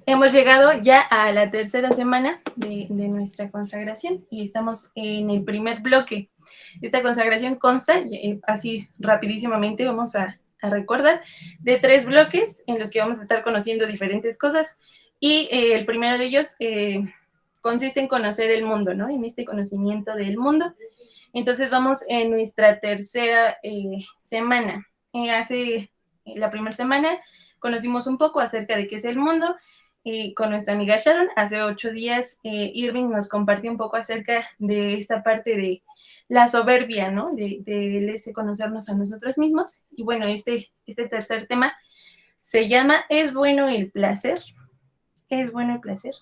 Hemos llegado ya a la tercera semana de nuestra consagración y estamos en el primer bloque. Esta consagración consta, así rapidísimamente vamos a recordar, de 3 bloques en los que vamos a estar conociendo diferentes cosas y el primero de ellos consiste en conocer el mundo, ¿no? En este conocimiento del mundo. Entonces vamos en nuestra tercera semana. Hace la primera semana conocimos un poco acerca de qué es el mundo con nuestra amiga Sharon. Hace 8 días Irving nos compartió un poco acerca de esta parte de la soberbia, ¿no? De ese conocernos a nosotros mismos. Y bueno, este tercer tema se llama ¿Es bueno el placer? ¿Es bueno el placer?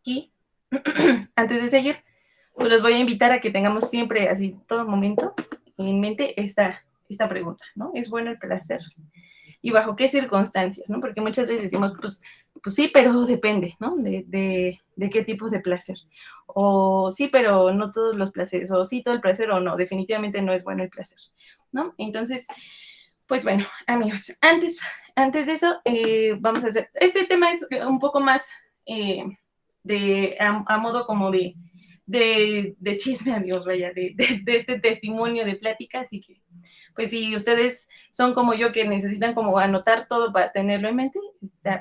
Y antes de seguir, pues los voy a invitar a que tengamos siempre, así, todo momento, en mente esta pregunta, ¿no? ¿Es bueno el placer? ¿Y bajo qué circunstancias, no? Porque muchas veces decimos, pues sí, pero depende, ¿no? De qué tipo de placer. O sí, pero no todos los placeres. O sí, todo el placer o no. Definitivamente no es bueno el placer, ¿no? Entonces, pues bueno, amigos, antes de eso, vamos a hacer, este tema es un poco más a modo como de chisme, amigos, vaya, de este testimonio de plática, así que, pues si ustedes son como yo que necesitan como anotar todo para tenerlo en mente,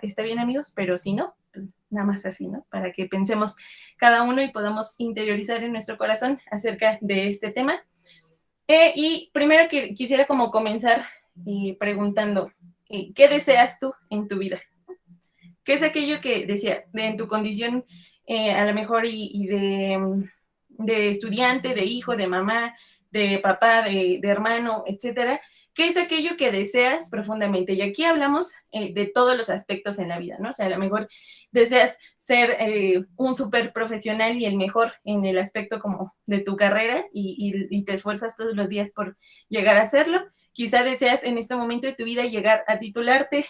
está bien, amigos, pero si no, pues nada más así, ¿no? Para que pensemos cada uno y podamos interiorizar en nuestro corazón acerca de este tema. Y primero que quisiera como comenzar preguntando, ¿qué deseas tú en tu vida? ¿Qué es aquello que decías en tu condición a lo mejor y de estudiante, de hijo, de mamá, de papá, de hermano, etcétera? ¿Qué es aquello que deseas profundamente? Y aquí hablamos de todos los aspectos en la vida, ¿no? O sea, a lo mejor deseas ser un súper profesional y el mejor en el aspecto como de tu carrera y te esfuerzas todos los días por llegar a hacerlo. Quizá deseas en este momento de tu vida llegar a titularte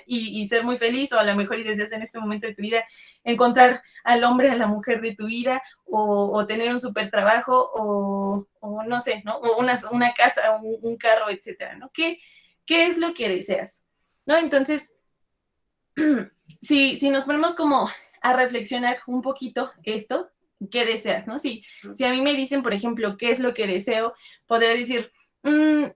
y ser muy feliz, o a lo mejor y deseas en este momento de tu vida encontrar al hombre, a la mujer de tu vida, o tener un súper trabajo, o no sé, ¿no? O una casa, un carro, etcétera, ¿no? ¿Qué es lo que deseas? ¿No? Entonces, si nos ponemos como a reflexionar un poquito esto, ¿qué deseas, no? Si a mí me dicen, por ejemplo, qué es lo que deseo, podría decir,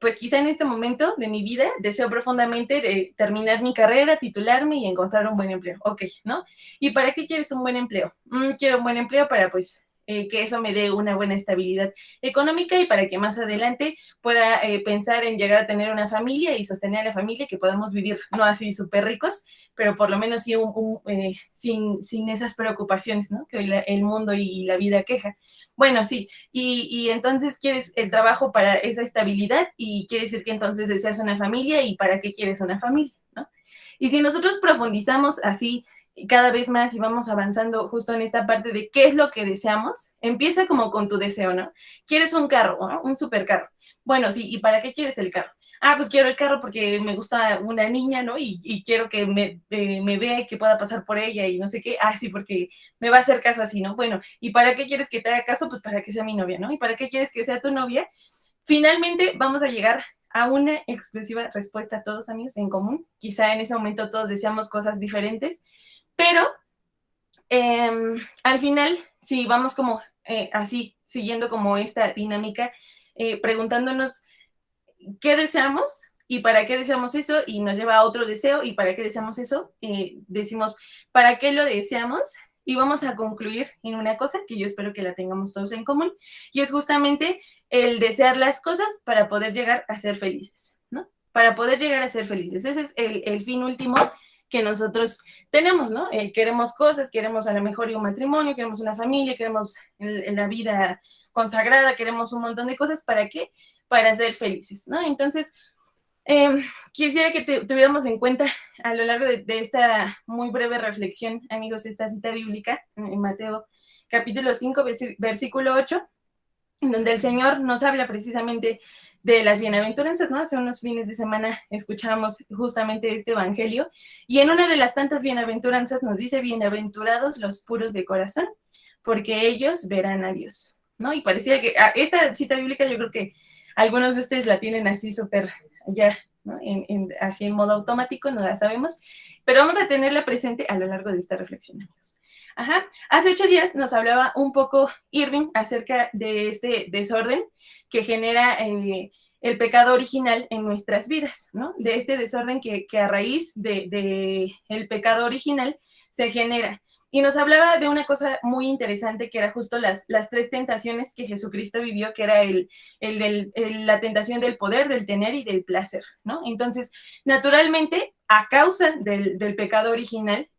pues quizá en este momento de mi vida deseo profundamente de terminar mi carrera, titularme y encontrar un buen empleo. Ok, ¿no? ¿Y para qué quieres un buen empleo? Quiero un buen empleo para, pues, que eso me dé una buena estabilidad económica y para que más adelante pueda pensar en llegar a tener una familia y sostener a la familia, que podamos vivir, no así súper ricos, pero por lo menos sí sin esas preocupaciones, ¿no? Que hoy el mundo y la vida queja. Bueno, sí, y entonces quieres el trabajo para esa estabilidad y quiere decir que entonces deseas una familia y para qué quieres una familia, ¿no? Y si nosotros profundizamos así cada vez más y vamos avanzando justo en esta parte de qué es lo que deseamos, empieza como con tu deseo, ¿no? Quieres un carro, ¿no? Un supercarro. Bueno, sí, ¿y para qué quieres el carro? Pues quiero el carro porque me gusta una niña, ¿no? Y quiero que me vea y que pueda pasar por ella y no sé qué. Sí, porque me va a hacer caso así, ¿no? Bueno, ¿y para qué quieres que te haga caso? Pues para que sea mi novia, ¿no? ¿Y para qué quieres que sea tu novia? Finalmente vamos a llegar a una exclusiva respuesta a todos, amigos, en común. Quizá en ese momento todos deseamos cosas diferentes, pero al final, si vamos como así, siguiendo como esta dinámica, preguntándonos qué deseamos y para qué deseamos eso, y nos lleva a otro deseo, y para qué deseamos eso, decimos, ¿para qué lo deseamos? Y vamos a concluir en una cosa que yo espero que la tengamos todos en común, y es justamente el desear las cosas para poder llegar a ser felices, ¿no? Para poder llegar a ser felices. Ese es el fin último que nosotros tenemos, ¿no? Queremos cosas, queremos a lo mejor un matrimonio, queremos una familia, queremos la vida consagrada, queremos un montón de cosas. ¿Para qué? Para ser felices, ¿no? Entonces, quisiera que tuviéramos en cuenta a lo largo de esta muy breve reflexión, amigos, esta cita bíblica en Mateo capítulo 5, versículo 8, donde el Señor nos habla precisamente de las bienaventuranzas, ¿no? Hace unos fines de semana escuchamos justamente este evangelio, y en una de las tantas bienaventuranzas nos dice, bienaventurados los puros de corazón, porque ellos verán a Dios, ¿no? Y parecía que esta cita bíblica yo creo que algunos de ustedes la tienen así súper ya ¿no? Así en modo automático, no la sabemos, pero vamos a tenerla presente a lo largo de esta reflexión, amigos. Ajá. Hace 8 días nos hablaba un poco Irving acerca de este desorden que genera el pecado original en nuestras vidas, ¿no? De este desorden que a raíz de el pecado original se genera. Y nos hablaba de una cosa muy interesante que era justo las 3 tentaciones que Jesucristo vivió, que era la tentación del poder, del tener y del placer, ¿no? Entonces, naturalmente, a causa del pecado original,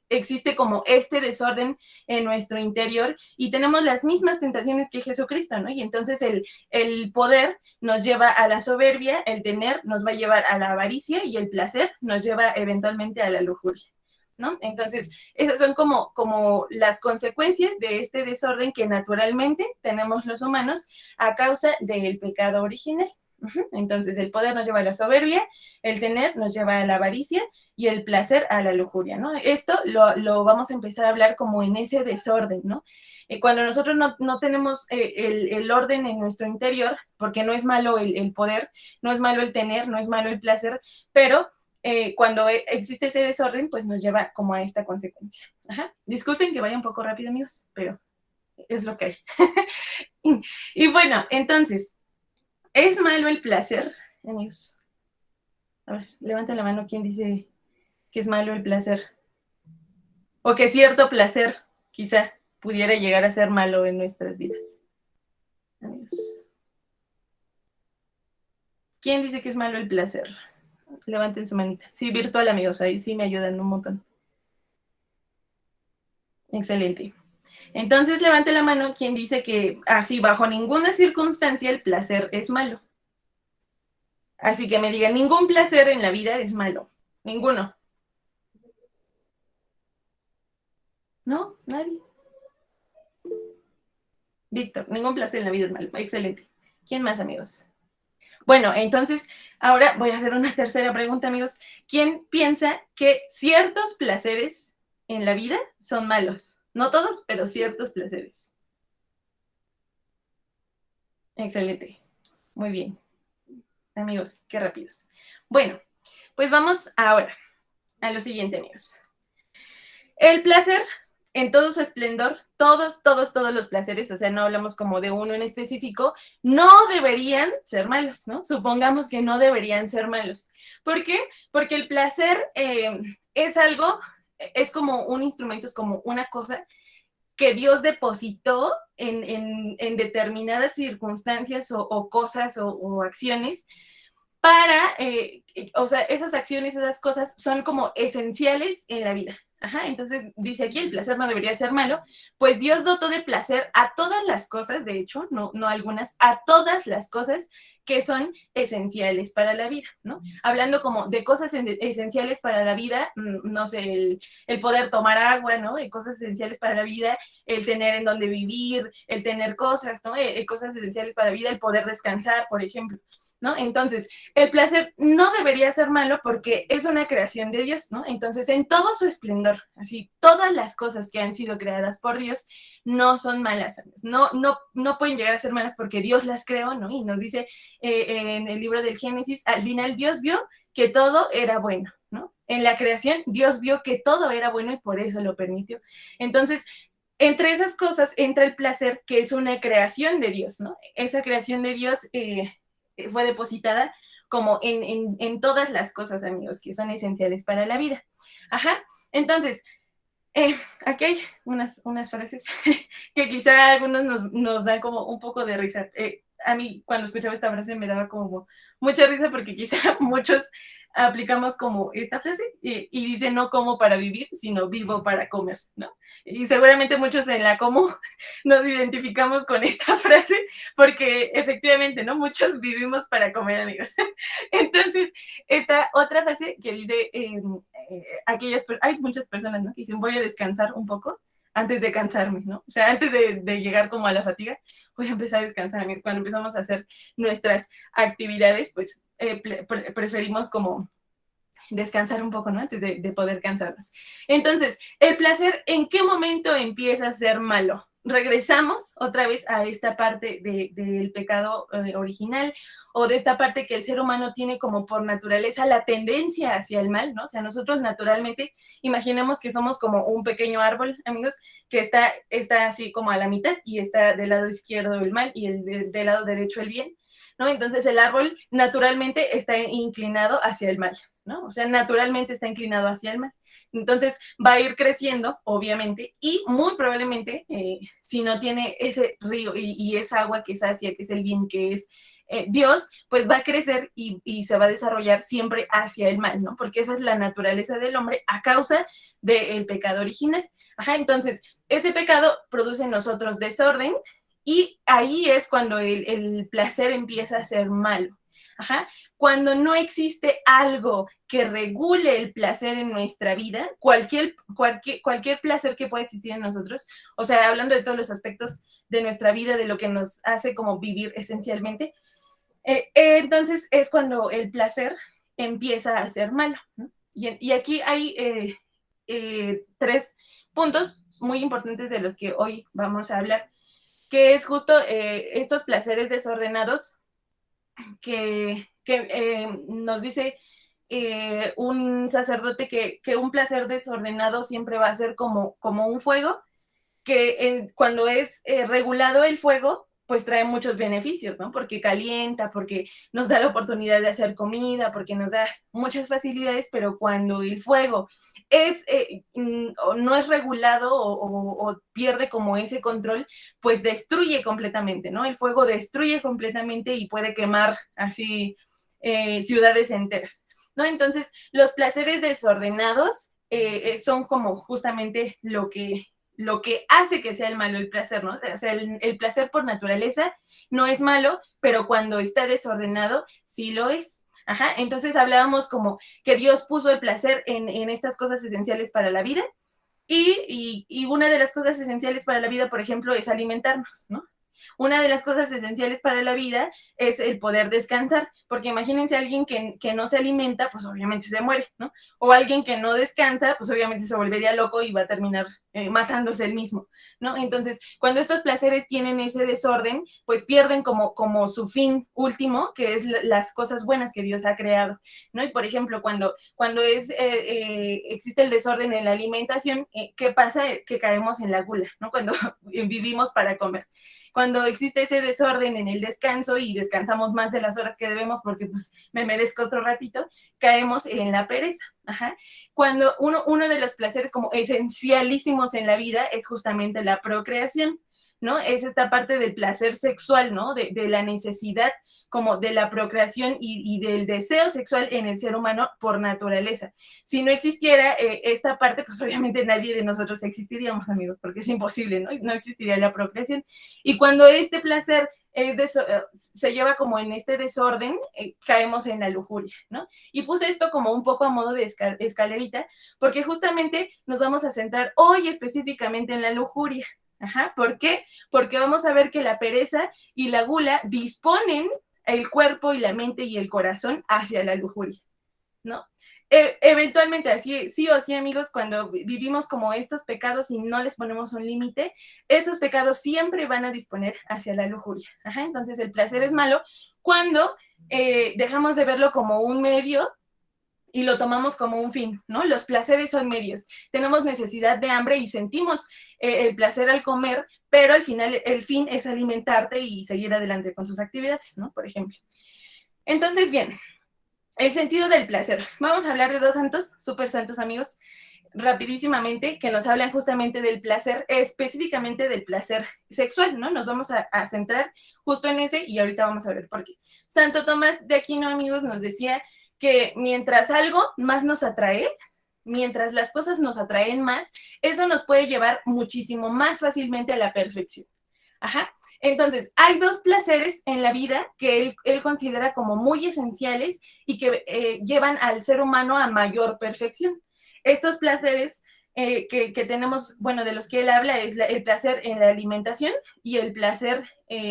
existe como este desorden en nuestro interior y tenemos las mismas tentaciones que Jesucristo, ¿no? Y entonces el poder nos lleva a la soberbia, el tener nos va a llevar a la avaricia y el placer nos lleva eventualmente a la lujuria, ¿no? Entonces, esas son como las consecuencias de este desorden que naturalmente tenemos los humanos a causa del pecado original. Entonces, el poder nos lleva a la soberbia, el tener nos lleva a la avaricia y el placer a la lujuria, ¿no? Esto lo vamos a empezar a hablar como en ese desorden, ¿no? Cuando nosotros no tenemos el orden en nuestro interior, porque no es malo el poder, no es malo el tener, no es malo el placer, pero cuando existe ese desorden, pues nos lleva como a esta consecuencia. Ajá. Disculpen que vaya un poco rápido, amigos, pero es lo que hay. Y bueno, entonces, ¿es malo el placer, amigos? A ver, levanten la mano quien dice que es malo el placer. O que cierto placer quizá pudiera llegar a ser malo en nuestras vidas. Amigos. ¿Quién dice que es malo el placer? Levanten su manita. Sí, virtual, amigos, ahí sí me ayudan un montón. Excelente. Entonces levante la mano quien dice que así bajo ninguna circunstancia el placer es malo. Así que me digan, ningún placer en la vida es malo. Ninguno. ¿No? Nadie. Víctor, ningún placer en la vida es malo. Excelente. ¿Quién más, amigos? Bueno, entonces, ahora voy a hacer una tercera pregunta, amigos. ¿Quién piensa que ciertos placeres en la vida son malos? No todos, pero ciertos placeres. Excelente. Muy bien. Amigos, qué rápidos. Bueno, pues vamos ahora a lo siguiente, amigos. El placer en todo su esplendor, todos los placeres, o sea, no hablamos como de uno en específico, no deberían ser malos, ¿no? Supongamos que no deberían ser malos. ¿Por qué? Porque el placer es algo, es como un instrumento, es como una cosa que Dios depositó en determinadas circunstancias o cosas o acciones para, o sea, esas acciones, esas cosas son como esenciales en la vida. Ajá, entonces dice aquí, el placer no debería ser malo, pues Dios dotó de placer a todas las cosas, de hecho, no algunas, a todas las cosas que son esenciales para la vida, ¿no? Hablando como de cosas esenciales para la vida, no sé, el poder tomar agua, ¿no? Cosas esenciales para la vida, el tener en dónde vivir, el tener cosas, ¿no? Cosas esenciales para la vida, el poder descansar, por ejemplo, ¿no? Entonces, el placer no debería ser malo porque es una creación de Dios, ¿no? Entonces, en todo su esplendor, así, todas las cosas que han sido creadas por Dios no son malas, no pueden llegar a ser malas porque Dios las creó, ¿no? Y nos dice en el libro del Génesis, al final Dios vio que todo era bueno, ¿no? En la creación, Dios vio que todo era bueno y por eso lo permitió. Entonces, entre esas cosas entra el placer, que es una creación de Dios, ¿no? Esa creación de Dios fue depositada como en todas las cosas, amigos, que son esenciales para la vida. Ajá, entonces, aquí hay unas frases que quizá a algunos nos dan como un poco de risa. A mí, cuando escuchaba esta frase, me daba como mucha risa porque quizá muchos aplicamos como esta frase y dice no como para vivir, sino vivo para comer, ¿no? Y seguramente muchos en la como nos identificamos con esta frase porque efectivamente, ¿no? Muchos vivimos para comer, amigos. Entonces, esta otra frase que dice, hay muchas personas, ¿no? Que dicen voy a descansar un poco antes de cansarme, ¿no? O sea, antes de llegar como a la fatiga, voy a empezar a descansar, amigos. Cuando empezamos a hacer nuestras actividades, pues preferimos como descansar un poco, ¿no? Antes de poder cansarnos. Entonces, el placer, ¿en qué momento empieza a ser malo? regresamos otra vez a esta parte del pecado original, o de esta parte que el ser humano tiene como por naturaleza la tendencia hacia el mal, ¿no? O sea, nosotros naturalmente imaginemos que somos como un pequeño árbol, amigos, que está así como a la mitad y está del lado izquierdo el mal y del lado derecho el bien, ¿no? Entonces el árbol naturalmente está inclinado hacia el mal, ¿no? O sea, naturalmente está inclinado hacia el mal. Entonces va a ir creciendo, obviamente, y muy probablemente, si no tiene ese río y esa agua que sacia, que es el bien, que es Dios, pues va a crecer y se va a desarrollar siempre hacia el mal, ¿no? Porque esa es la naturaleza del hombre a causa del pecado original. Ajá, entonces, ese pecado produce en nosotros desorden y ahí es cuando el placer empieza a ser malo. Ajá, cuando no existe algo que regule el placer en nuestra vida, cualquier placer que pueda existir en nosotros, o sea, hablando de todos los aspectos de nuestra vida, de lo que nos hace como vivir esencialmente, entonces es cuando el placer empieza a ser malo, ¿no? Y aquí hay tres puntos muy importantes de los que hoy vamos a hablar, que es justo estos placeres desordenados que nos dice un sacerdote que un placer desordenado siempre va a ser como un fuego, que cuando es regulado el fuego, pues trae muchos beneficios, ¿no? Porque calienta, porque nos da la oportunidad de hacer comida, porque nos da muchas facilidades, pero cuando el fuego no es regulado o pierde como ese control, pues destruye completamente, ¿no? El fuego destruye completamente y puede quemar así ciudades enteras, ¿no? Entonces, los placeres desordenados son como justamente lo que hace que sea el malo el placer, ¿no? O sea, el placer por naturaleza no es malo, pero cuando está desordenado, sí lo es. Ajá, entonces hablábamos como que Dios puso el placer en estas cosas esenciales para la vida y una de las cosas esenciales para la vida, por ejemplo, es alimentarnos, ¿no? Una de las cosas esenciales para la vida es el poder descansar, porque imagínense a alguien que no se alimenta, pues obviamente se muere, ¿no? O alguien que no descansa, pues obviamente se volvería loco y va a terminar matándose él mismo, ¿no? Entonces, cuando estos placeres tienen ese desorden, pues pierden como su fin último, que es las cosas buenas que Dios ha creado, ¿no? Y por ejemplo, cuando existe el desorden en la alimentación, ¿qué pasa? Que caemos en la gula, ¿no? Cuando vivimos para comer. Cuando existe ese desorden en el descanso y descansamos más de las horas que debemos porque pues me merezco otro ratito, caemos en la pereza. Ajá. Cuando uno de los placeres como esencialísimos en la vida es justamente la procreación, ¿no? Es esta parte del placer sexual, ¿no? De la necesidad como de la procreación y del deseo sexual en el ser humano por naturaleza. Si no existiera esta parte, pues obviamente nadie de nosotros existiríamos, amigos, porque es imposible, ¿no? No existiría la procreación. Y cuando este placer se lleva como en este desorden, caemos en la lujuria, ¿no? Y puse esto como un poco a modo de escalerita, porque justamente nos vamos a centrar hoy específicamente en la lujuria. Ajá, ¿por qué? Porque vamos a ver que la pereza y la gula disponen el cuerpo y la mente y el corazón hacia la lujuria, ¿no? Eventualmente, así, sí o sí, amigos, cuando vivimos como estos pecados y no les ponemos un límite, estos pecados siempre van a disponer hacia la lujuria. Ajá, entonces, el placer es malo cuando dejamos de verlo como un medio y lo tomamos como un fin, ¿no? Los placeres son medios. Tenemos necesidad de hambre y sentimos el placer al comer, pero al final el fin es alimentarte y seguir adelante con sus actividades, ¿no? Por ejemplo. Entonces, bien, el sentido del placer. Vamos a hablar de dos santos, súper santos amigos, rapidísimamente, que nos hablan justamente del placer, específicamente del placer sexual, ¿no? Nos vamos a centrar justo en ese y ahorita vamos a ver por qué. Santo Tomás de Aquino, amigos, nos decía que mientras algo más nos atrae, mientras las cosas nos atraen más, eso nos puede llevar muchísimo más fácilmente a la perfección. Ajá. Entonces, hay dos placeres en la vida que él considera como muy esenciales y que llevan al ser humano a mayor perfección. Estos placeres que tenemos, bueno, de los que él habla es el placer en la alimentación y el placer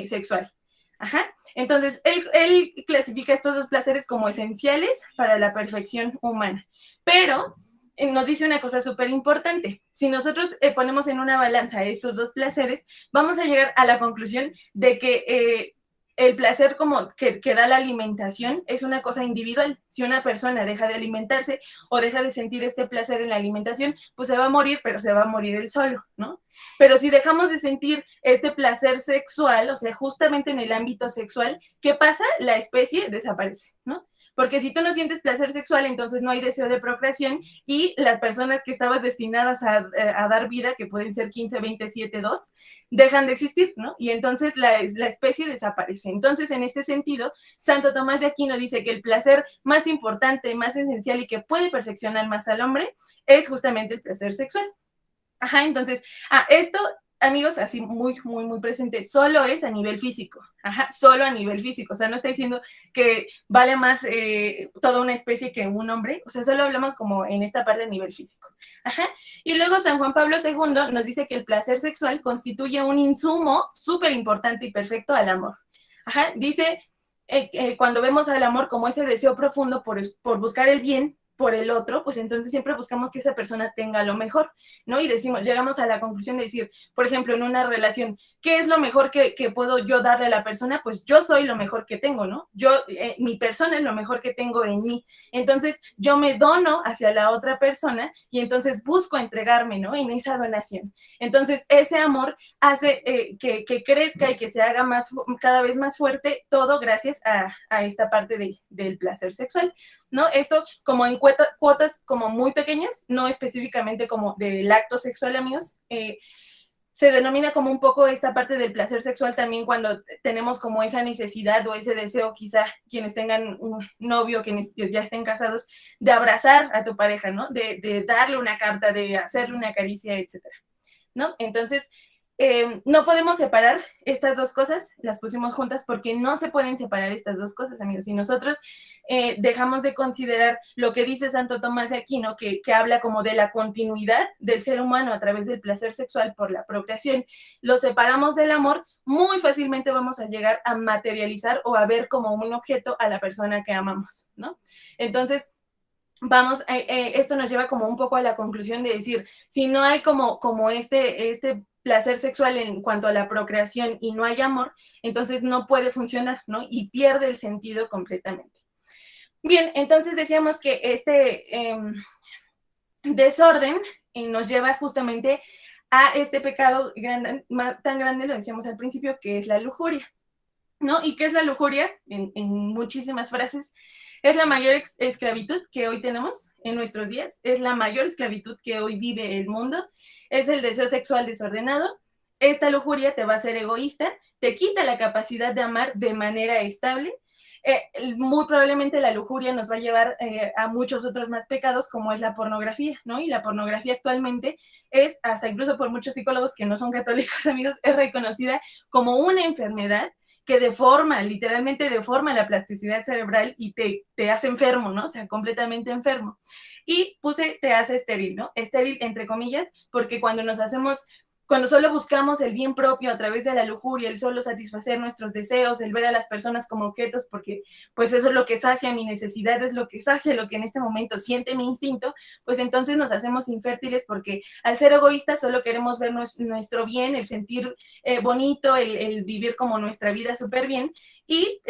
sexual. Ajá. Entonces, él clasifica estos dos placeres como esenciales para la perfección humana. Pero nos dice una cosa súper importante. Si nosotros ponemos en una balanza estos dos placeres, vamos a llegar a la conclusión de que el placer como que da la alimentación es una cosa individual. Si una persona deja de alimentarse o deja de sentir este placer en la alimentación, pues se va a morir, pero se va a morir él solo, ¿no? Pero si dejamos de sentir este placer sexual, o sea, justamente en el ámbito sexual, ¿qué pasa? La especie desaparece, ¿no? Porque si tú no sientes placer sexual, entonces no hay deseo de procreación y las personas que estabas destinadas a dar vida, que pueden ser 15, 20, 7, 2, dejan de existir, ¿no? Y entonces la especie desaparece. Entonces, en este sentido, Santo Tomás de Aquino dice que el placer más importante, más esencial y que puede perfeccionar más al hombre es justamente el placer sexual. Ajá, entonces, esto, amigos, así muy, muy, muy presente, solo es a nivel físico. Ajá, solo a nivel físico. O sea, no está diciendo que vale más toda una especie que un hombre. O sea, solo hablamos como en esta parte a nivel físico. Ajá. Y luego San Juan Pablo II nos dice que el placer sexual constituye un insumo súper importante y perfecto al amor. Ajá, dice, cuando vemos al amor como ese deseo profundo por buscar el bien por el otro, pues entonces siempre buscamos que esa persona tenga lo mejor, ¿no? Y decimos, llegamos a la conclusión de decir, por ejemplo, en una relación, ¿qué es lo mejor que puedo yo darle a la persona? Pues yo soy lo mejor que tengo, ¿no? Mi persona es lo mejor que tengo en mí. Entonces, yo me dono hacia la otra persona y entonces busco entregarme, ¿no? En esa donación. Entonces, ese amor hace que crezca y que se haga cada vez más fuerte, todo gracias a esta parte del placer sexual, ¿no? Esto como en cuotas como muy pequeñas, no específicamente como del acto sexual, amigos, se denomina como un poco esta parte del placer sexual también cuando tenemos como esa necesidad o ese deseo, quizá quienes tengan un novio, quienes ya estén casados, de abrazar a tu pareja, ¿no? De darle una carta, de hacerle una caricia, etcétera, ¿no? Entonces, no podemos separar estas dos cosas, las pusimos juntas porque no se pueden separar estas dos cosas, amigos. Si nosotros dejamos de considerar lo que dice Santo Tomás de Aquino, que habla como de la continuidad del ser humano a través del placer sexual por la procreación, lo separamos del amor, muy fácilmente vamos a llegar a materializar o a ver como un objeto a la persona que amamos, ¿no? Entonces, esto nos lleva como un poco a la conclusión de decir, si no hay como este placer sexual en cuanto a la procreación y no hay amor, entonces no puede funcionar, ¿no? Y pierde el sentido completamente. Bien, entonces decíamos que este desorden nos lleva justamente a este pecado tan grande, lo decíamos al principio, que es la lujuria, ¿no? ¿Y qué es la lujuria? En muchísimas frases, es la mayor esclavitud que hoy tenemos en nuestros días, es la mayor esclavitud que hoy vive el mundo, es el deseo sexual desordenado. Esta lujuria te va a hacer egoísta, te quita la capacidad de amar de manera estable. Muy probablemente la lujuria nos va a llevar a muchos otros más pecados, como es la pornografía, ¿no? Y la pornografía actualmente es, hasta incluso por muchos psicólogos que no son católicos, amigos, es reconocida como una enfermedad que deforma, literalmente deforma la plasticidad cerebral y te hace enfermo, ¿no? O sea, completamente enfermo. Y te hace estéril, ¿no? Estéril, entre comillas, porque cuando solo buscamos el bien propio a través de la lujuria, el solo satisfacer nuestros deseos, el ver a las personas como objetos, porque pues eso es lo que sacia mi necesidad, es lo que sacia lo que en este momento siente mi instinto, pues entonces nos hacemos infértiles porque al ser egoístas solo queremos ver nuestro bien, el sentir bonito, el vivir como nuestra vida súper bien y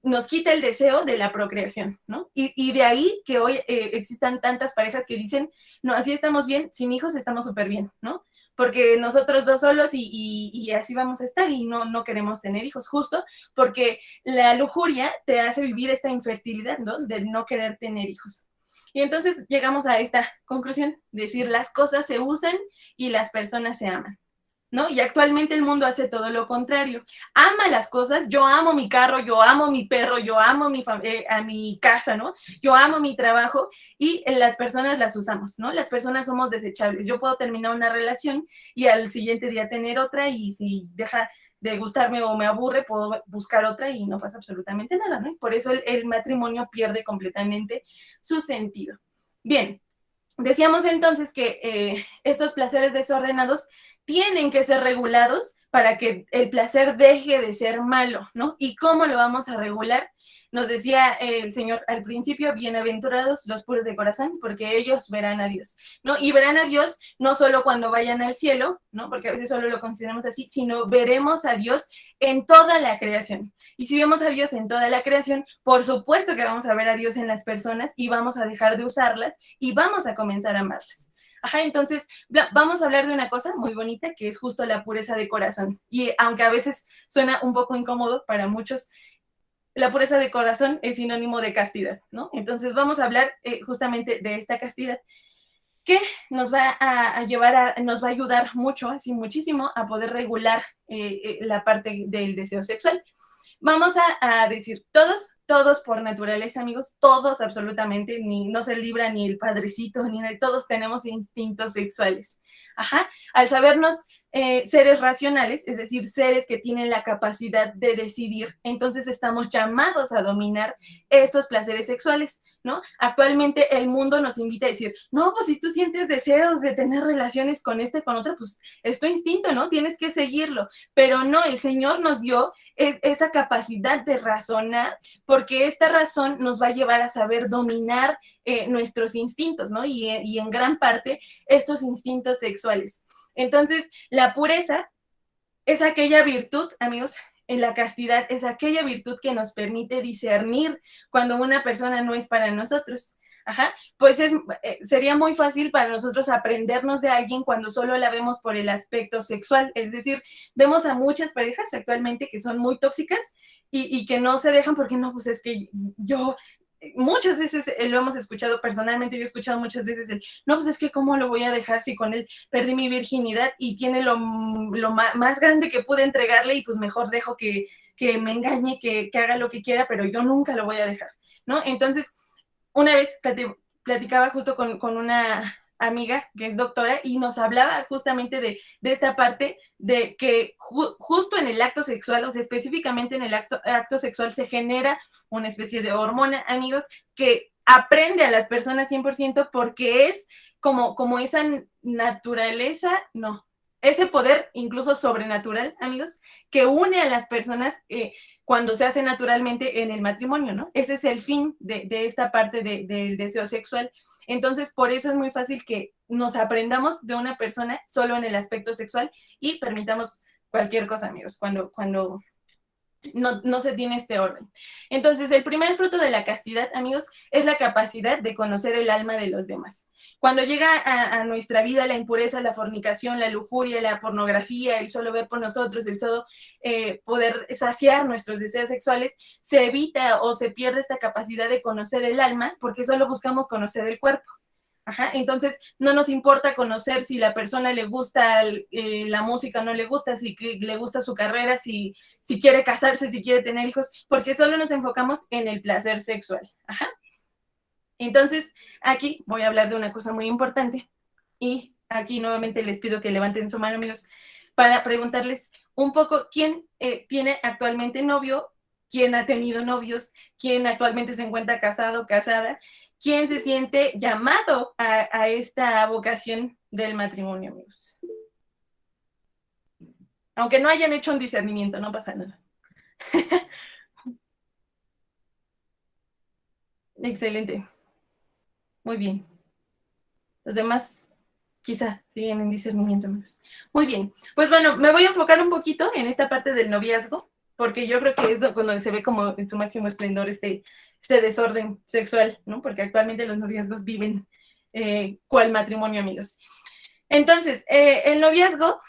nos quita el deseo de la procreación, ¿no? Y de ahí que hoy existan tantas parejas que dicen, no, así estamos bien, sin hijos estamos súper bien, ¿no? Porque nosotros dos solos y así vamos a estar y no queremos tener hijos, justo porque la lujuria te hace vivir esta infertilidad, ¿no? De no querer tener hijos. Y entonces llegamos a esta conclusión, decir las cosas se usan y las personas se aman, ¿no? Y actualmente el mundo hace todo lo contrario. Ama las cosas, yo amo mi carro, yo amo mi perro, yo amo a mi casa, ¿no? Yo amo mi trabajo y las personas las usamos, ¿no? Las personas somos desechables. Yo puedo terminar una relación y al siguiente día tener otra y si deja de gustarme o me aburre, puedo buscar otra y no pasa absolutamente nada, ¿no? Por eso el matrimonio pierde completamente su sentido. Bien, decíamos entonces que estos placeres desordenados tienen que ser regulados para que el placer deje de ser malo, ¿no? ¿Y cómo lo vamos a regular? Nos decía el Señor al principio, bienaventurados los puros de corazón, porque ellos verán a Dios, ¿no? Y verán a Dios no solo cuando vayan al cielo, ¿no? Porque a veces solo lo consideramos así, sino veremos a Dios en toda la creación. Y si vemos a Dios en toda la creación, por supuesto que vamos a ver a Dios en las personas y vamos a dejar de usarlas y vamos a comenzar a amarlas. Ajá, entonces vamos a hablar de una cosa muy bonita que es justo la pureza de corazón. Y aunque a veces suena un poco incómodo para muchos, la pureza de corazón es sinónimo de castidad, ¿no? Entonces vamos a hablar justamente de esta castidad que nos va a llevar nos va a ayudar mucho, así muchísimo, a poder regular la parte del deseo sexual. Vamos a decir, todos por naturaleza, amigos, todos absolutamente, no se libra ni el padrecito, ni todos tenemos instintos sexuales. Ajá, al sabernos seres racionales, es decir, seres que tienen la capacidad de decidir, entonces estamos llamados a dominar estos placeres sexuales, ¿no? Actualmente el mundo nos invita a decir, no, pues si tú sientes deseos de tener relaciones con con otra, pues es tu instinto, ¿no? Tienes que seguirlo, pero no, el Señor nos dio esa capacidad de razonar, porque esta razón nos va a llevar a saber dominar nuestros instintos, ¿no? Y en gran parte estos instintos sexuales. Entonces, la pureza es aquella virtud, amigos, en la castidad es aquella virtud que nos permite discernir cuando una persona no es para nosotros. Ajá, pues sería muy fácil para nosotros aprendernos de alguien cuando solo la vemos por el aspecto sexual. Es decir, vemos a muchas parejas actualmente que son muy tóxicas y que no se dejan porque no, pues es que yo muchas veces lo hemos escuchado personalmente, yo he escuchado muchas veces no, pues es que cómo lo voy a dejar si con él perdí mi virginidad y tiene lo más grande que pude entregarle y pues mejor dejo que me engañe, que haga lo que quiera, pero yo nunca lo voy a dejar, ¿no? Entonces, una vez platicaba justo con una amiga que es doctora y nos hablaba justamente de esta parte de que justo en el acto sexual, o sea, específicamente en el acto sexual se genera una especie de hormona, amigos, que aprende a las personas 100% porque es como esa naturaleza, no, ese poder incluso sobrenatural, amigos, que une a las personas cuando se hace naturalmente en el matrimonio, ¿no? Ese es el fin de esta parte del deseo sexual. Entonces, por eso es muy fácil que nos aprendamos de una persona solo en el aspecto sexual y permitamos cualquier cosa, amigos, cuando no se tiene este orden. Entonces, el primer fruto de la castidad, amigos, es la capacidad de conocer el alma de los demás. Cuando llega a nuestra vida la impureza, la fornicación, la lujuria, la pornografía, el solo ver por nosotros, el solo poder saciar nuestros deseos sexuales, se evita o se pierde esta capacidad de conocer el alma porque solo buscamos conocer el cuerpo. Ajá, entonces no nos importa conocer si la persona le gusta la música o no le gusta, si le gusta su carrera, si quiere casarse, si quiere tener hijos, porque solo nos enfocamos en el placer sexual. Ajá. Entonces, aquí voy a hablar de una cosa muy importante y aquí nuevamente les pido que levanten su mano, amigos, para preguntarles un poco quién tiene actualmente novio, quién ha tenido novios, quién actualmente se encuentra casado, casada, quién se siente llamado a esta vocación del matrimonio, amigos. Aunque no hayan hecho un discernimiento, no pasa nada. Excelente. Muy bien. Los demás quizá siguen en discernimiento, amigos. Muy bien. Pues bueno, me voy a enfocar un poquito en esta parte del noviazgo, porque yo creo que es cuando se ve como en su máximo esplendor este desorden sexual, ¿no? Porque actualmente los noviazgos viven cual matrimonio, amigos. Entonces, el noviazgo,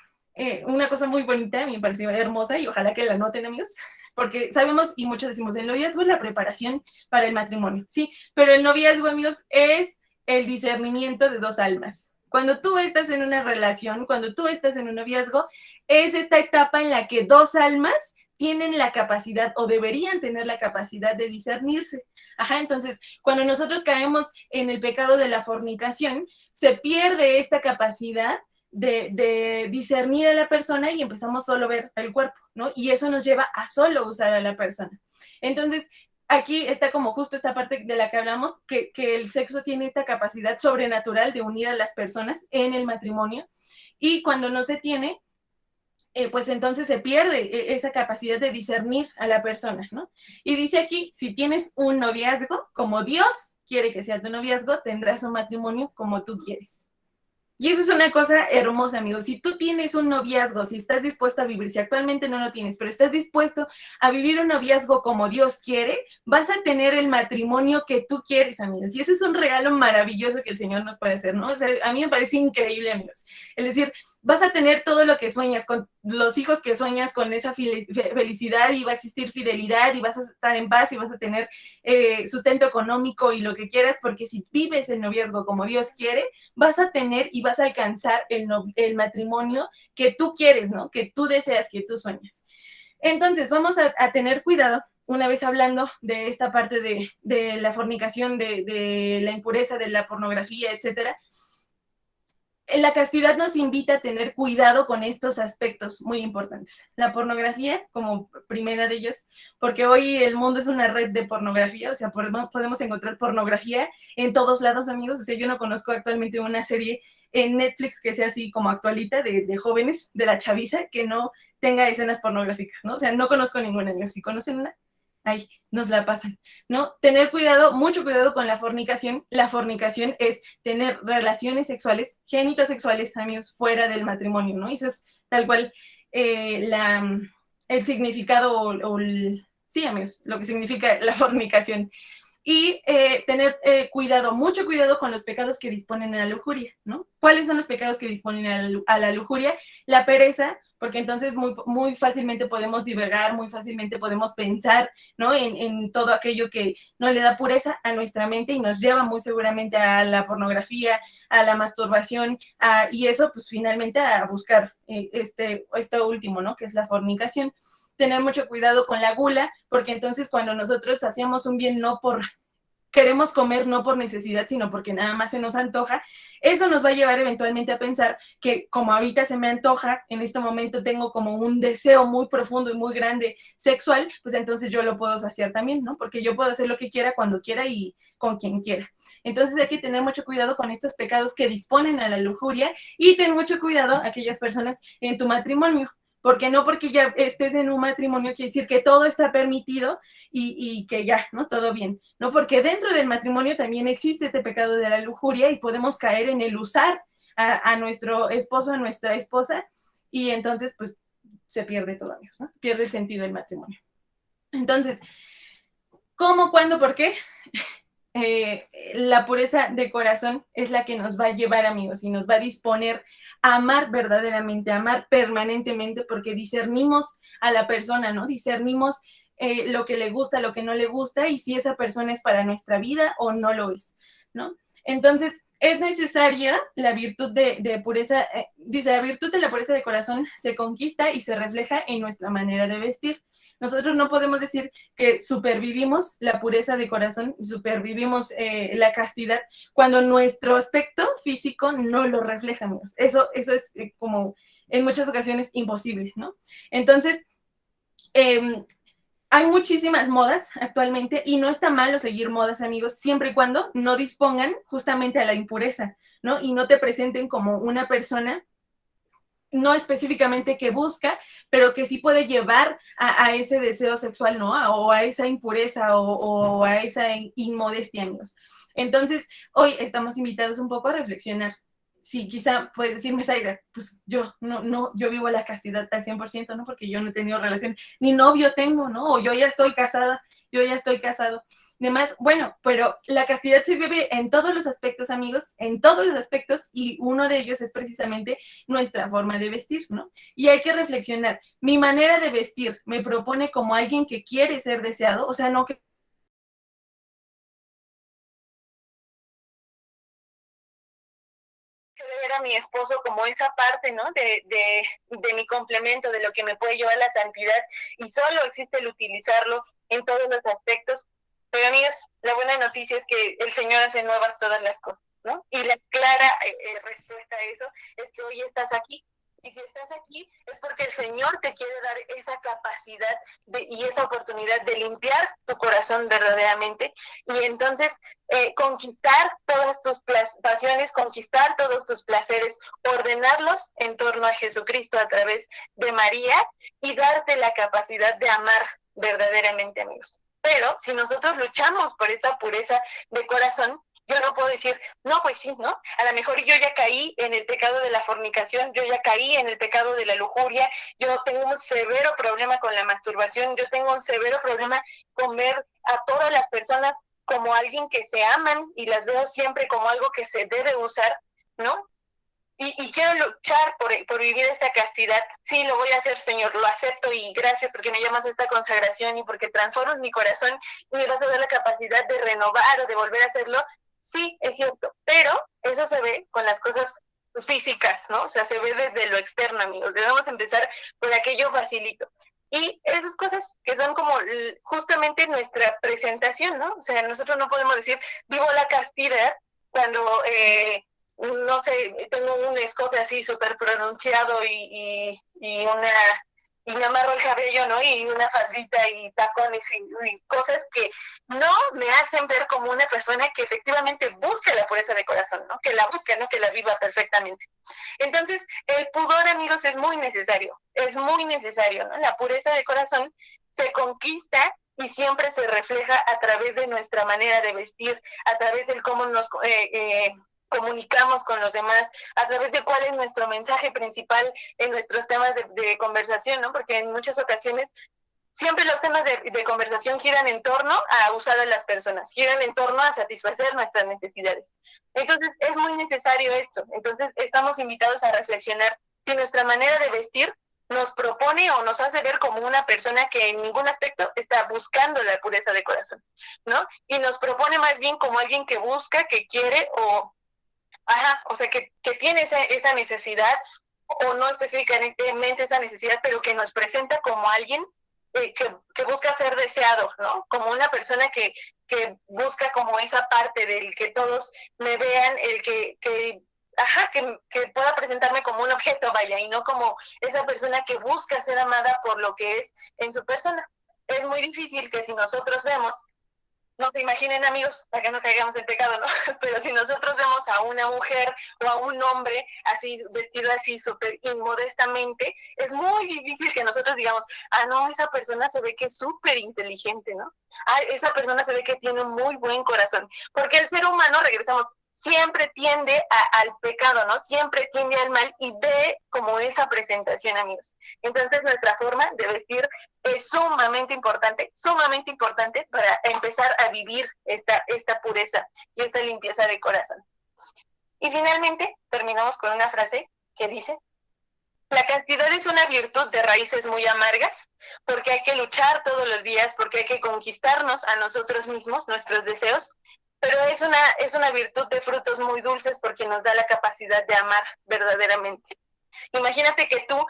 una cosa muy bonita, me pareció hermosa y ojalá que la noten, amigos, porque sabemos y muchos decimos, el noviazgo es la preparación para el matrimonio, sí, pero el noviazgo, amigos, es el discernimiento de dos almas. Cuando tú estás en una relación, cuando tú estás en un noviazgo, es esta etapa en la que dos almas tienen la capacidad o deberían tener la capacidad de discernirse. Ajá, entonces, cuando nosotros caemos en el pecado de la fornicación, se pierde esta capacidad de discernir a la persona y empezamos solo a ver el cuerpo, ¿no? Y eso nos lleva a solo usar a la persona. Entonces, aquí está como justo esta parte de la que hablamos, que el sexo tiene esta capacidad sobrenatural de unir a las personas en el matrimonio y cuando no se tiene, pues entonces se pierde esa capacidad de discernir a la persona, ¿no? Y dice aquí, si tienes un noviazgo como Dios quiere que sea tu noviazgo, tendrás un matrimonio como tú quieres. Y eso es una cosa hermosa, amigos. Si tú tienes un noviazgo, si estás dispuesto a vivir, si actualmente no lo tienes, pero estás dispuesto a vivir un noviazgo como Dios quiere, vas a tener el matrimonio que tú quieres, amigos. Y eso es un regalo maravilloso que el Señor nos puede hacer, ¿no? O sea, a mí me parece increíble, amigos. Es decir, vas a tener todo lo que sueñas, con los hijos que sueñas, con esa felicidad, y va a existir fidelidad, y vas a estar en paz, y vas a tener sustento económico y lo que quieras, porque si vives el noviazgo como Dios quiere, vas a tener y vas a alcanzar el matrimonio que tú quieres, ¿no? Que tú deseas, que tú sueñas. Entonces, vamos a tener cuidado, una vez hablando de esta parte de la fornicación, de la impureza, de la pornografía, etcétera. La castidad nos invita a tener cuidado con estos aspectos muy importantes. La pornografía, como primera de ellas, porque hoy el mundo es una red de pornografía, o sea, podemos encontrar pornografía en todos lados, amigos. O sea, yo no conozco actualmente una serie en Netflix que sea así como actualita, de jóvenes, de la chaviza, que no tenga escenas pornográficas, ¿no? O sea, no conozco ninguna, amigos. Si conocen una, ahí nos la pasan, ¿no? Tener cuidado, mucho cuidado con la fornicación. La fornicación es tener relaciones sexuales, genitosexuales, amigos, fuera del matrimonio, ¿no? Y eso es tal cual el significado sí, amigos, lo que significa la fornicación. Y tener cuidado, mucho cuidado con los pecados que disponen a la lujuria, ¿no? ¿Cuáles son los pecados que disponen a la lujuria? La pereza, porque entonces muy fácilmente podemos divagar, muy fácilmente podemos pensar, ¿no? En todo aquello que no le da pureza a nuestra mente y nos lleva muy seguramente a la pornografía, a la masturbación, y eso pues finalmente a buscar esto último, ¿no? Que es la fornicación. Tener mucho cuidado con la gula, porque entonces cuando nosotros hacemos un bien queremos comer no por necesidad, sino porque nada más se nos antoja, eso nos va a llevar eventualmente a pensar que como ahorita se me antoja, en este momento tengo como un deseo muy profundo y muy grande sexual, pues entonces yo lo puedo saciar también, ¿no? Porque yo puedo hacer lo que quiera, cuando quiera y con quien quiera. Entonces hay que tener mucho cuidado con estos pecados que disponen a la lujuria, y ten mucho cuidado aquellas personas en tu matrimonio, porque no porque ya estés en un matrimonio quiere decir que todo está permitido y que ya, ¿no? Todo bien, ¿no? Porque dentro del matrimonio también existe este pecado de la lujuria y podemos caer en el usar a nuestro esposo, a nuestra esposa, y entonces, pues, se pierde todo, amigos, ¿no? Pierde el sentido del matrimonio. Entonces, ¿cómo, cuándo, por qué? La pureza de corazón es la que nos va a llevar, amigos, y nos va a disponer a amar verdaderamente, a amar permanentemente, porque discernimos a la persona, ¿no? Discernimos lo que le gusta, lo que no le gusta, y si esa persona es para nuestra vida o no lo es, ¿no? Entonces, es necesaria la virtud de pureza, dice, la virtud de la pureza de corazón se conquista y se refleja en nuestra manera de vestir. Nosotros no podemos decir que supervivimos la pureza de corazón, supervivimos la castidad, cuando nuestro aspecto físico no lo refleja, amigos. Eso es como en muchas ocasiones imposible, ¿no? Entonces, hay muchísimas modas actualmente y no está malo seguir modas, amigos, siempre y cuando no dispongan justamente a la impureza, ¿no? Y no te presenten como una persona no específicamente que busca, pero que sí puede llevar a ese deseo sexual, ¿no? O a esa impureza o a esa inmodestia, amigos. Entonces, hoy estamos invitados un poco a reflexionar. Sí, quizá puedes decirme, Zaira, pues yo yo vivo la castidad al 100%, ¿no? Porque yo no he tenido relación, ni novio tengo, ¿no? O yo ya estoy casada, yo ya estoy casado. Además, bueno, pero la castidad se vive en todos los aspectos, amigos, en todos los aspectos, y uno de ellos es precisamente nuestra forma de vestir, ¿no? Y hay que reflexionar, mi manera de vestir me propone como alguien que quiere ser deseado, o sea, no que ver a mi esposo como esa parte, ¿no? De mi complemento, de lo que me puede llevar a la santidad, y solo existe el utilizarlo en todos los aspectos. Pero amigos, la buena noticia es que el Señor hace nuevas todas las cosas, ¿no? Y la clara respuesta a eso es que hoy estás aquí, Y si estás aquí es porque el Señor te quiere dar esa capacidad y esa oportunidad de limpiar tu corazón verdaderamente y entonces conquistar todas tus pasiones, conquistar todos tus placeres, ordenarlos en torno a Jesucristo a través de María y darte la capacidad de amar verdaderamente, amigos. Pero si nosotros luchamos por esta pureza de corazón, yo no puedo decir, no, pues sí, ¿no? A lo mejor yo ya caí en el pecado de la fornicación, yo ya caí en el pecado de la lujuria, yo tengo un severo problema con la masturbación, yo tengo un severo problema con ver a todas las personas como alguien que se aman y las veo siempre como algo que se debe usar, ¿no? Y quiero luchar por vivir esta castidad. Sí, lo voy a hacer, Señor, lo acepto y gracias porque me llamas a esta consagración y porque transformas mi corazón y me vas a dar la capacidad de renovar o de volver a hacerlo. Sí, es cierto, pero eso se ve con las cosas físicas, ¿no? O sea, se ve desde lo externo, amigos. Debemos empezar por aquello facilito. Y esas cosas que son como justamente nuestra presentación, ¿no? O sea, nosotros no podemos decir, vivo la castidad cuando no sé, tengo un escote así súper pronunciado y me amarro el cabello, ¿no? Y una faldita y tacones y cosas que no me hacen ver como una persona que efectivamente busca la pureza de corazón, ¿no? Que la busca, ¿no? Que la viva perfectamente. Entonces, el pudor, amigos, es muy necesario, ¿no? La pureza de corazón se conquista y siempre se refleja a través de nuestra manera de vestir, a través de cómo nos comunicamos con los demás, a través de cuál es nuestro mensaje principal en nuestros temas de conversación, ¿no? Porque en muchas ocasiones siempre los temas de conversación giran en torno a usar a las personas, giran en torno a satisfacer nuestras necesidades. Entonces, es muy necesario esto. Entonces, estamos invitados a reflexionar si nuestra manera de vestir nos propone o nos hace ver como una persona que en ningún aspecto está buscando la pureza de corazón, ¿no? Y nos propone más bien como alguien que busca, que quiere o sea, que tiene esa necesidad, o no específicamente esa necesidad, pero que nos presenta como alguien que busca ser deseado, ¿no? Como una persona que busca como esa parte del que todos me vean, el que pueda presentarme como un objeto, vaya, y no como esa persona que busca ser amada por lo que es en su persona. Es muy difícil que si nosotros vemos, no se imaginen, amigos, para que no caigamos en pecado, ¿no? Pero si nosotros vemos a una mujer o a un hombre así, vestido así súper inmodestamente, es muy difícil que nosotros digamos, no, esa persona se ve que es súper inteligente, ¿no? Esa persona se ve que tiene un muy buen corazón. Porque el ser humano, regresamos, siempre tiende al pecado, ¿no? Siempre tiende al mal y ve como esa presentación, amigos. Entonces, nuestra forma de vestir es sumamente importante para empezar a vivir esta pureza y esta limpieza de corazón. Y finalmente, terminamos con una frase que dice, la castidad es una virtud de raíces muy amargas, porque hay que luchar todos los días, porque hay que conquistarnos a nosotros mismos, nuestros deseos, pero es una virtud de frutos muy dulces porque nos da la capacidad de amar verdaderamente. Imagínate que tú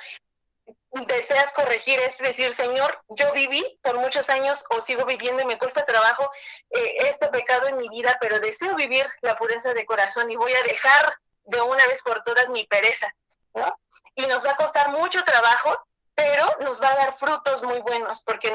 deseas corregir, es decir, Señor, yo viví por muchos años o sigo viviendo y me cuesta trabajo este pecado en mi vida, pero deseo vivir la pureza de corazón y voy a dejar de una vez por todas mi pereza, ¿no? Y nos va a costar mucho trabajo, pero nos va a dar frutos muy buenos, porque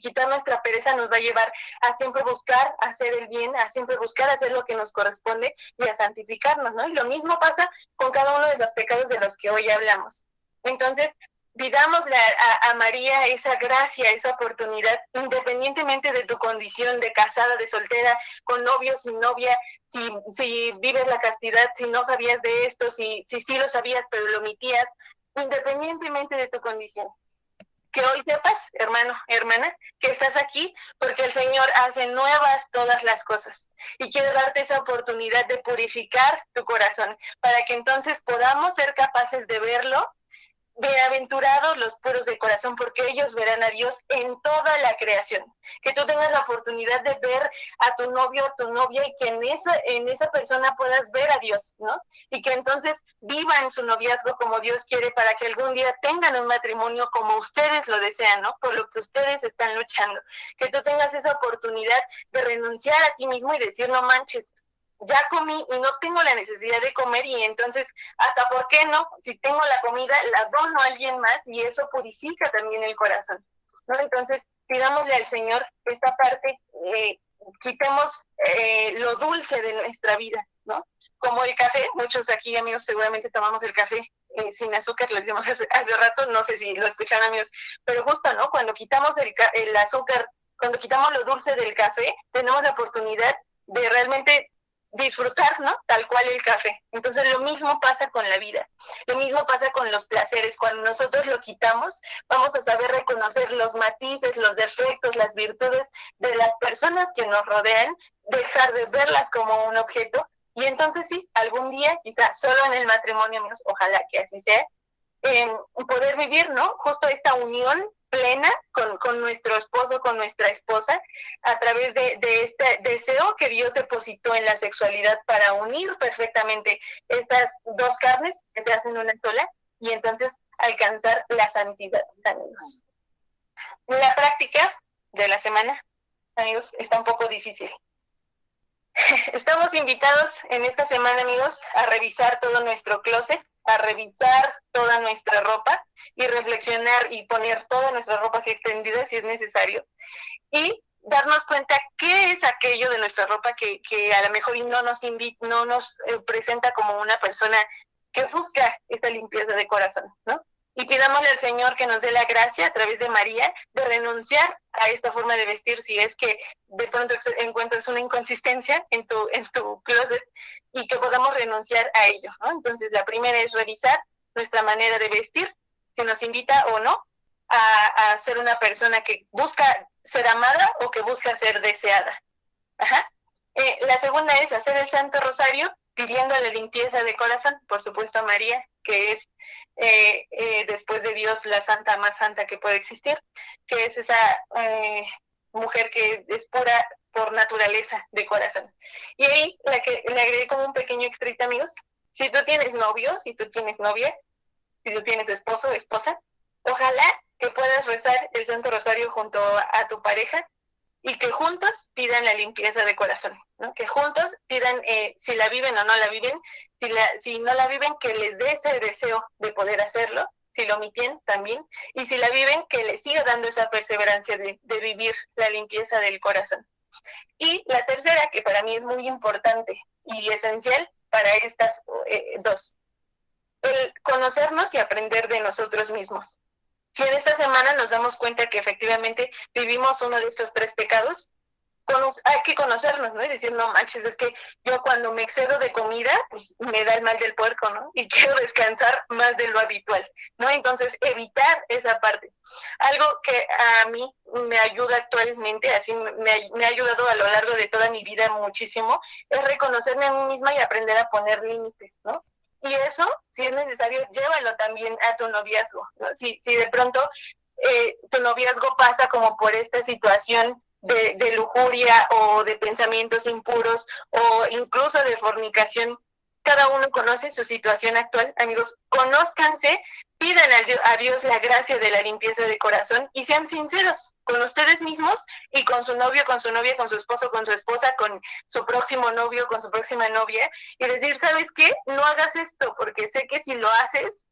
quitar nuestra pereza nos va a llevar a siempre buscar hacer el bien, a siempre buscar hacer lo que nos corresponde y a santificarnos, ¿no? Y lo mismo pasa con cada uno de los pecados de los que hoy hablamos. Entonces, pidámosle a María esa gracia, esa oportunidad, independientemente de tu condición de casada, de soltera, con novio, sin novia, si vives la castidad, si no sabías de esto, si sí lo sabías pero lo omitías, independientemente de tu condición. Que hoy sepas, hermano, hermana, que estás aquí porque el Señor hace nuevas todas las cosas y quiere darte esa oportunidad de purificar tu corazón para que entonces podamos ser capaces de verlo. Bienaventurados los puros de corazón, porque ellos verán a Dios en toda la creación. Que tú tengas la oportunidad de ver a tu novio, a tu novia, y que en esa persona puedas ver a Dios, ¿no? Y que entonces vivan su noviazgo como Dios quiere para que algún día tengan un matrimonio como ustedes lo desean, ¿no? Por lo que ustedes están luchando. Que tú tengas esa oportunidad de renunciar a ti mismo y decir, no manches, ya comí y no tengo la necesidad de comer, y entonces, hasta por qué no, si tengo la comida, la dono a alguien más, y eso purifica también el corazón, ¿no? Entonces, pidámosle al Señor esta parte, quitemos lo dulce de nuestra vida, ¿no? Como el café, muchos de aquí, amigos, seguramente tomamos el café sin azúcar, les dimos hace rato, no sé si lo escuchan, amigos, pero justo, ¿no? Cuando quitamos el azúcar, cuando quitamos lo dulce del café, tenemos la oportunidad de realmente disfrutar, ¿no? Tal cual el café. Entonces lo mismo pasa con la vida, lo mismo pasa con los placeres. Cuando nosotros lo quitamos, vamos a saber reconocer los matices, los defectos, las virtudes de las personas que nos rodean, dejar de verlas como un objeto, y entonces sí, algún día, quizá solo en el matrimonio, amigos, ojalá que así sea, poder vivir, ¿no? Justo esta unión plena con nuestro esposo, con nuestra esposa, a través de este deseo que Dios depositó en la sexualidad para unir perfectamente estas dos carnes que se hacen una sola, y entonces alcanzar la santidad, amigos. La práctica de la semana, amigos, está un poco difícil. Estamos invitados en esta semana, amigos, a revisar todo nuestro closet, a revisar toda nuestra ropa y reflexionar y poner toda nuestra ropa así extendida si es necesario, y darnos cuenta qué es aquello de nuestra ropa que a lo mejor no nos presenta como una persona que busca esta limpieza de corazón, ¿no? Y pidámosle al Señor que nos dé la gracia a través de María de renunciar a esta forma de vestir si es que de pronto encuentras una inconsistencia en tu closet, y que podamos renunciar a ello, ¿no? Entonces la primera es revisar nuestra manera de vestir, si nos invita o no a ser una persona que busca ser amada o que busca ser deseada. Ajá. La segunda es hacer el Santo Rosario pidiendo la limpieza de corazón, por supuesto a María, que es después de Dios la santa más santa que puede existir, que es esa mujer que es pura por naturaleza de corazón. Y ahí le agregué como un pequeño extrito, amigos. Si tú tienes novio, si tú tienes novia, si tú tienes esposo o esposa, ojalá que puedas rezar el Santo Rosario junto a tu pareja, y que juntos pidan la limpieza de corazón, ¿no? Que juntos pidan, si la viven o no la viven, si no la viven, que les dé ese deseo de poder hacerlo, si lo omiten también, y si la viven, que les siga dando esa perseverancia de vivir la limpieza del corazón. Y la tercera, que para mí es muy importante y esencial para estas dos, el conocernos y aprender de nosotros mismos. Si en esta semana nos damos cuenta que efectivamente vivimos uno de estos tres pecados, hay que conocernos, ¿no? Y decir, no manches, es que yo cuando me excedo de comida, pues me da el mal del puerco, ¿no? Y quiero descansar más de lo habitual, ¿no? Entonces, evitar esa parte. Algo que a mí me ayuda actualmente, así me ha ayudado a lo largo de toda mi vida muchísimo, es reconocerme a mí misma y aprender a poner límites, ¿no? Y eso, si es necesario, llévalo también a tu noviazgo, ¿no? Si de pronto tu noviazgo pasa como por esta situación de lujuria o de pensamientos impuros o incluso de fornicación, cada uno conoce su situación actual, amigos, conózcanse, pidan a Dios la gracia de la limpieza de corazón y sean sinceros con ustedes mismos y con su novio, con su novia, con su esposo, con su esposa, con su próximo novio, con su próxima novia, y decir, ¿sabes qué? No hagas esto, porque sé que si lo haces,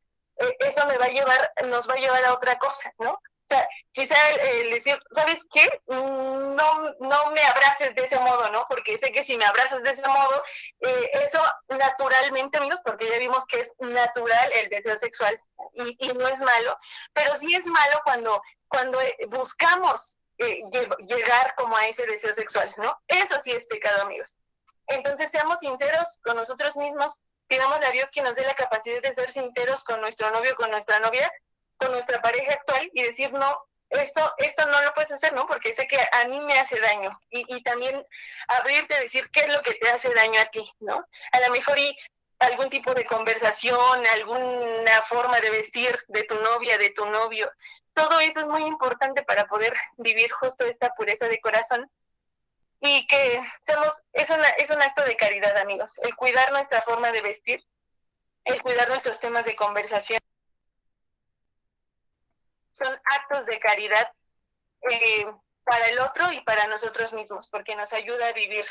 eso nos va a llevar a otra cosa, ¿no? O sea, quizá el decir, ¿sabes qué? No me abraces de ese modo, ¿no? Porque sé que si me abrazas de ese modo, eso naturalmente, amigos, porque ya vimos que es natural el deseo sexual y no es malo, pero sí es malo cuando buscamos llegar como a ese deseo sexual, ¿no? Eso sí es pecado, amigos. Entonces seamos sinceros con nosotros mismos, pidamos a Dios que nos dé la capacidad de ser sinceros con nuestro novio, con nuestra novia, con nuestra pareja actual, y decir, no, esto no lo puedes hacer, ¿no? Porque sé que a mí me hace daño. Y también abrirte a decir qué es lo que te hace daño a ti, ¿no? A lo mejor algún tipo de conversación, alguna forma de vestir de tu novia, de tu novio. Todo eso es muy importante para poder vivir justo esta pureza de corazón. Y que es un acto de caridad, amigos, el cuidar nuestra forma de vestir, el cuidar nuestros temas de conversación. Son actos de caridad para el otro y para nosotros mismos, porque nos ayuda a vivir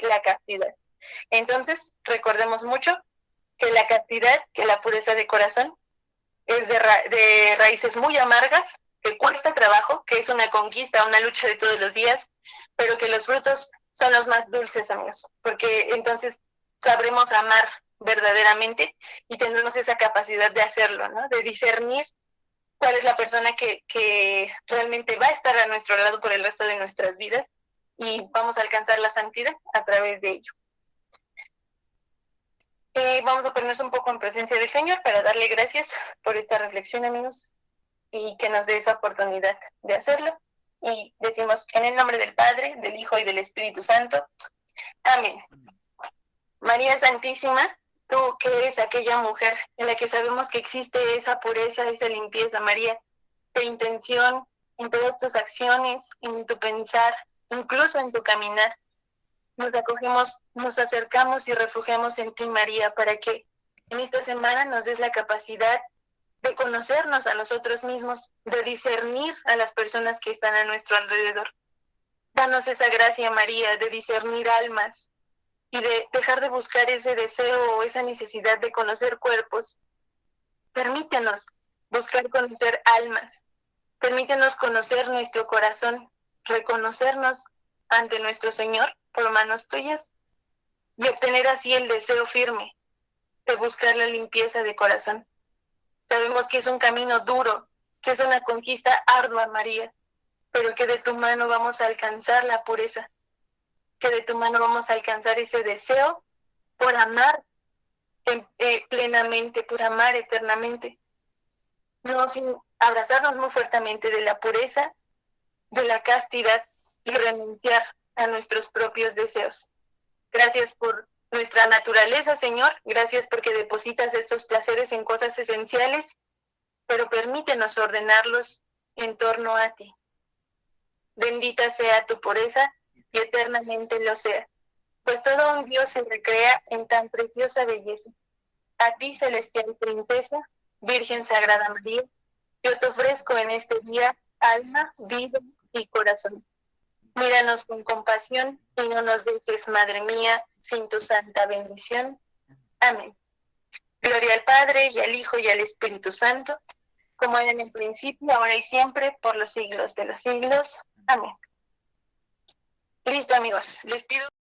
la castidad. Entonces, recordemos mucho que la castidad, que la pureza de corazón, es de raíces muy amargas, que cuesta trabajo, que es una conquista, una lucha de todos los días, pero que los frutos son los más dulces, amigos, porque entonces sabremos amar verdaderamente y tendremos esa capacidad de hacerlo, ¿no? De discernir cuál es la persona que realmente va a estar a nuestro lado por el resto de nuestras vidas y vamos a alcanzar la santidad a través de ello. Vamos a ponernos un poco en presencia del Señor para darle gracias por esta reflexión, amigos, y que nos dé esa oportunidad de hacerlo. Y decimos en el nombre del Padre, del Hijo y del Espíritu Santo. Amén. María Santísima, tú que eres aquella mujer en la que sabemos que existe esa pureza, esa limpieza, María, de intención en todas tus acciones, en tu pensar, incluso en tu caminar. Nos acogemos, nos acercamos y refugiamos en ti, María, para que en esta semana nos des la capacidad de conocernos a nosotros mismos, de discernir a las personas que están a nuestro alrededor. Danos esa gracia, María, de discernir almas y de dejar de buscar ese deseo o esa necesidad de conocer cuerpos. Permítenos buscar conocer almas. Permítenos conocer nuestro corazón, reconocernos ante nuestro Señor por manos tuyas y obtener así el deseo firme de buscar la limpieza de corazón. Sabemos que es un camino duro, que es una conquista ardua, María, pero que de tu mano vamos a alcanzar la pureza, que de tu mano vamos a alcanzar ese deseo por amar plenamente, por amar eternamente. No sin abrazarnos muy fuertemente de la pureza, de la castidad y renunciar a nuestros propios deseos. Gracias por nuestra naturaleza, Señor. Gracias porque depositas estos placeres en cosas esenciales, pero permítenos ordenarlos en torno a ti. Bendita sea tu pureza y eternamente lo sea, pues todo un Dios se recrea en tan preciosa belleza. A ti, celestial princesa, Virgen Sagrada María, yo te ofrezco en este día alma, vida y corazón. Míranos con compasión y no nos dejes, Madre mía, sin tu santa bendición. Amén. Gloria al Padre, y al Hijo, y al Espíritu Santo, como era en el principio, ahora y siempre, por los siglos de los siglos. Amén. Listo, amigos. Les pido